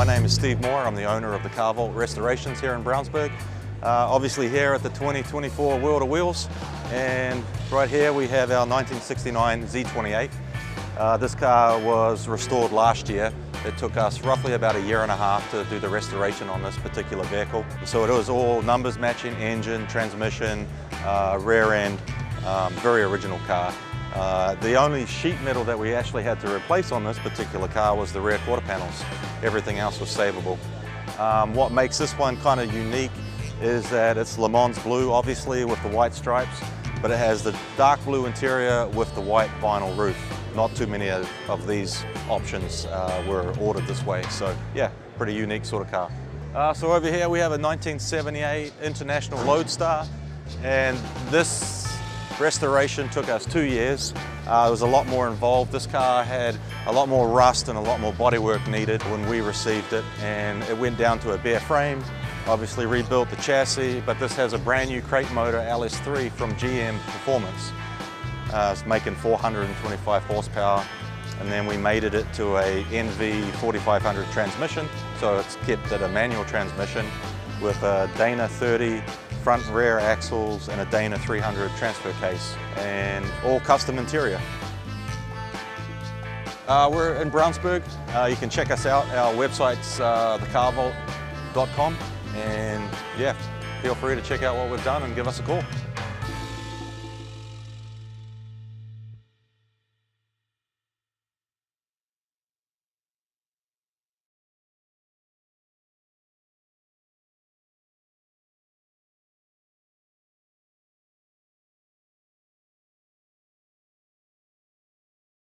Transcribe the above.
My name is Steve Moore. I'm the owner of the Car Vault Restorations here in Brownsburg. Obviously here at the 2024 World of Wheels, and right here we have our 1969 Z28. This car was restored last year. It took us roughly about a year and a half to do the restoration on this particular vehicle. So it was all numbers matching, engine, transmission, rear end, very original car. The only sheet metal that we actually had to replace on this particular car was the rear quarter panels. Everything else was savable. What makes this one kind of unique is that it's LeMans Blue, obviously, with the white stripes, but it has the dark blue interior with the white vinyl roof. Not too many of these options were ordered this way, so yeah, pretty unique sort of car. So over here we have a 1978 International Lodestar, and this restoration took us 2 years. It was a lot more involved. This car had a lot more rust and a lot more bodywork needed when we received it, and it went down to a bare frame. Obviously rebuilt the chassis, but this has a brand new crate motor LS3 from GM Performance. It's making 425 horsepower, and then we mated it to a NV 4500 transmission, so it's kept at a manual transmission with a Dana 30 front and rear axles and a Dana 300 transfer case, and all custom interior. We're in Brownsburg. You can check us out. Our website's thecarvault.com, and yeah, feel free to check out what we've done and give us a call.